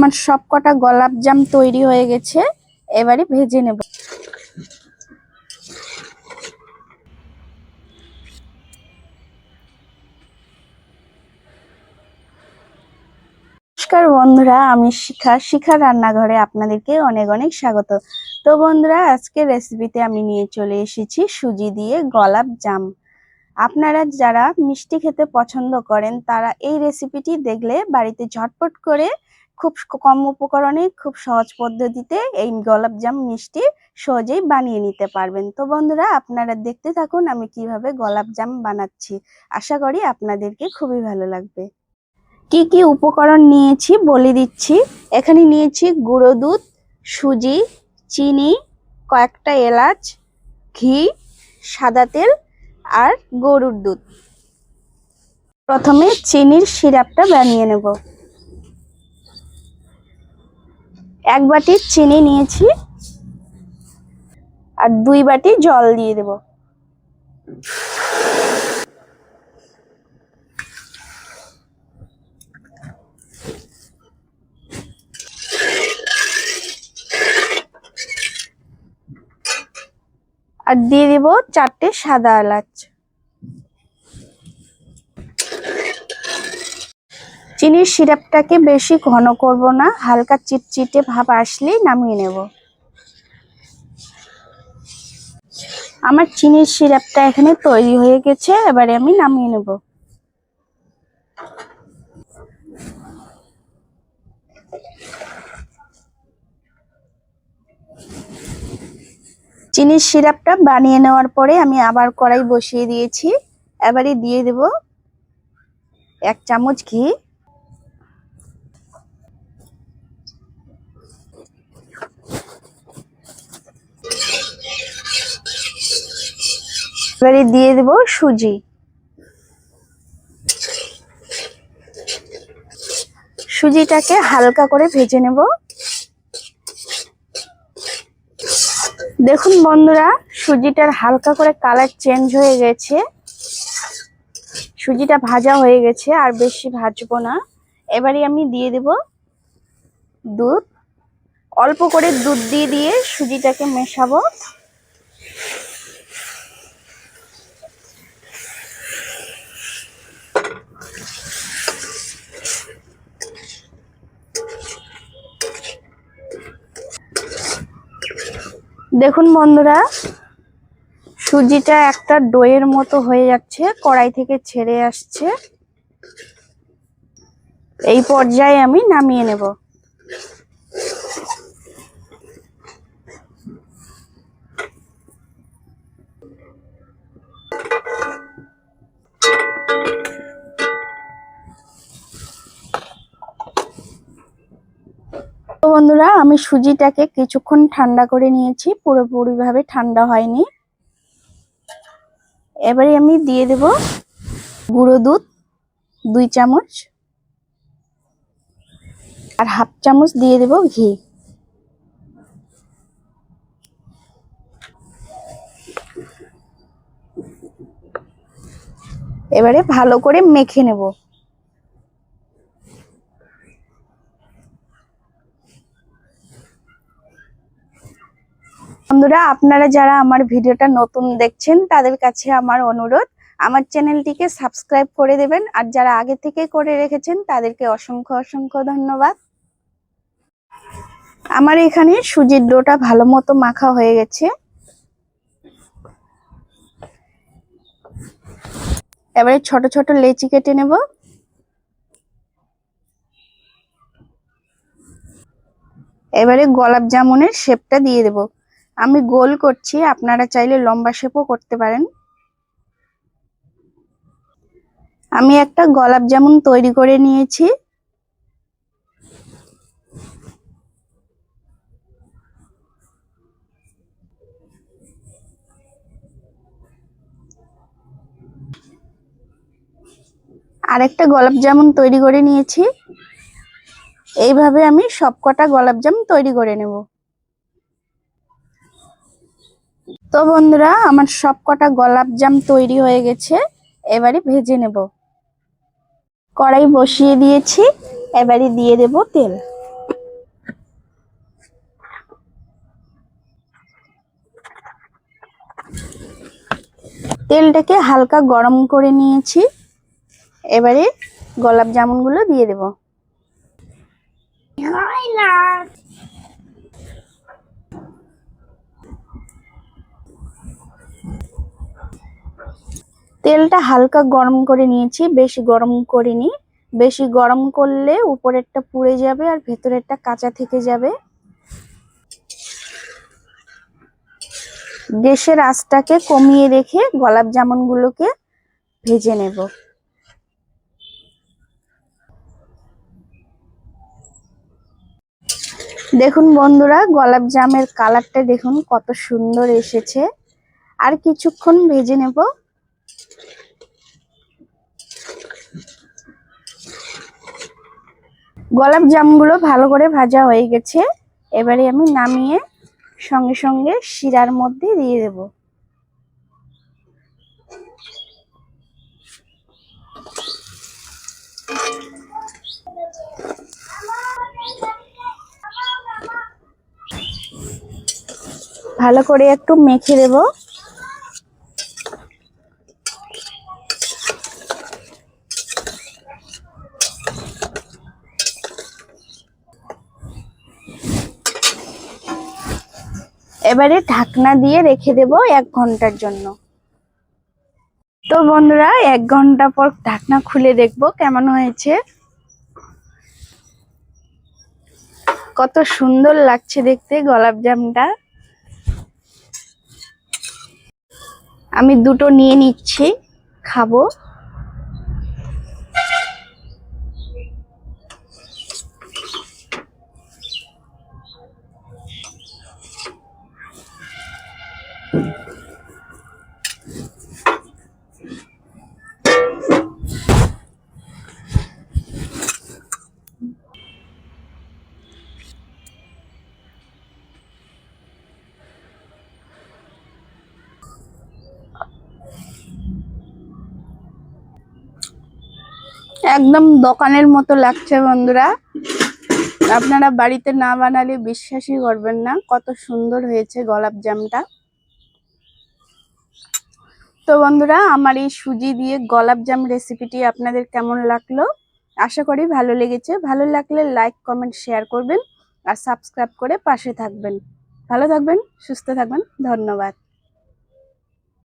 আমার সবকটা গোলাপ জাম তৈরি হয়ে গেছে, এবারে ভেজে নেব। নমস্কার বন্ধুরা, আমি শিখা রান্নাঘরে আপনাদেরকে অনেক অনেক স্বাগত। তো বন্ধুরা, আজকে রেসিপিতে আমি নিয়ে চলে এসেছি সুজি দিয়ে গোলাপ জাম। আপনারা যারা মিষ্টি খেতে পছন্দ করেন তারা এই রেসিপিটি দেখলে বাড়িতে ঝটপট করে খুব কম উপকরণে খুব সহজ পদ্ধতিতে এই গোলাপ জাম মিষ্টি সহজেই বানিয়ে নিতে পারবেন। তো বন্ধুরা, আপনারা দেখতে থাকুন আমি কিভাবে গোলাপ জাম বানাচ্ছি। আশা করি আপনাদেরকে খুবই ভালো লাগবে। কি কি উপকরণ নিয়েছি বলে দিচ্ছি। এখানে নিয়েছি গুঁড়ো দুধ, সুজি, চিনি, কয়েকটা এলাচ, ঘি, সাদা তেল আর গরুর দুধ। প্রথমে চিনির সিরাপটা বানিয়ে নেব। এক বাটি চিনি নিয়েছি আর 2 বাটি জল দিয়ে দেব। আর দিয়ে দেব 4টে সাদা এলাচ। চিনির সিরাপটাকে বেশি ঘন করব না, হালকা চিটচিটে ভাব আসলেই নামিয়ে নেব। আমার চিনির সিরাপটা এখানে তৈরি হয়ে গেছে, এবারে আমি নামিয়ে নেব। চিনির সিরাপটা বানিয়ে নেওয়ার পরে আমি আবার কড়াই বসিয়ে দিয়েছি। এবারে দিয়ে দেব 1 চামচ ঘি, এবারে দিয়ে দেব সুজি। সুজিটাকে হালকা করে ভেজে নেব। দেখুন বন্ধুরা, সুজিটার হালকা করে কালার চেঞ্জ হয়ে গেছে। সুজিটা ভাজা হয়ে গেছে, আর বেশি ভাজবো না। এবারে আমি দিয়ে দেব দুধ। অল্প করে দুধ দিয়ে সুজিটাকে মেশাবো। দেখুন বন্ধুরা, সুজিটা একটা ডোয়ের মতো হয়ে যাচ্ছে, কড়াই থেকে ছেড়ে আসছে। এই পর্যায়ে আমি নামিয়ে নেব। তো বন্ধুরা, আমি সুজিটাকে কিছুক্ষণ ঠান্ডা করে নিয়েছি, পুরোপুরি ভাবে ঠান্ডা হয়নি। এবারে আমি দিয়ে দেব গুঁড়ো দুধ 2 চামচ আর 1/2 চামচ দিয়ে দেব ঘি। এবারে ভালো করে মেখে নেব। বন্ধুরা, আপনারা যারা আমার ভিডিওটা নতুন দেখছেন তাদের কাছে আমার অনুরোধ, আমার চ্যানেলটিকে সাবস্ক্রাইব করে দেবেন। আর যারা আগে থেকে করে রেখেছেন তাদেরকে অসংখ্য অসংখ্য ধন্যবাদ। আমার এখানে সুজির ডোটা ভালো মতো মাখা হয়ে গেছে। এবারে ছোট ছোট লেচি কেটে নেব। এবারে গোলাপ জামুনের শেপটা দিয়ে দেব। আমি গোল করছি, আপনারা চাইলে লম্বা শেপও করতে পারেন। আমি একটা গোলাপ জামুন তৈরি করে নিয়েছি। আরেকটা গোলাপ জামুন তৈরি করে নিয়েছি। এইভাবে আমি সবকটা গোলাপ জামুন তৈরি করে নেব। তো বন্ধুরা, আমার সবকটা গোলাপ জাম তৈরি হয়ে গেছে, এবারে ভেজে নেব। কড়াই বসিয়ে দিয়েছি, এবারে দিয়ে দেব তেল। তেলটাকে হালকা গরম করে নিয়েছি। এবারে গোলাপ জামুনগুলো দিয়ে দেব। তেলটা হালকা গরম করে নিয়েছি, বেশি গরম করিনি। বেশি গরম করলে উপরেরটা পুড়ে যাবে আর ভেতরেরটা কাঁচা থেকে যাবে। গ্যাসের আঁচটাকে কমিয়ে রেখে গোলাপ জামুনগুলোকে ভেজে নেব। দেখুন বন্ধুরা, গোলাপ জামের কালারটা দেখুন কত সুন্দর এসেছে। আর কিছুক্ষণ ভেজে নেব। গোলাপ জামগুলো ভালো করে ভাজা হয়ে গেছে। এবারে আমি নামিয়ে সঙ্গে সঙ্গে শিরার মধ্যে দিয়ে দেব। ভালো করে একটু মেখে দেব। এবারে ঢাকনা দিয়ে রেখে দেব 1 ঘন্টার জন্য। তো বন্ধুরা, 1 ঘন্টা পর ঢাকনা খুলে দেখবো কেমন হয়েছে। কত সুন্দর লাগছে দেখতে গোলাপ জামটা। আমি দুটো নিয়ে নিচ্ছি, খাবো। একদম দোকানের মতো লাগছে বন্ধুরা। আপনারা বাড়িতে না বানালে বিশ্বাসই করবেন না কত সুন্দর হয়েছে গোলাপ জামটা। তো বন্ধুরা, আমার এই সুজি দিয়ে গোলাপ জাম রেসিপিটি আপনাদের কেমন লাগলো? আশা করি ভালো লেগেছে। ভালো লাগলে লাইক, কমেন্ট, শেয়ার করবেন আর সাবস্ক্রাইব করে পাশে থাকবেন। ভালো থাকবেন, সুস্থ থাকবেন। ধন্যবাদ।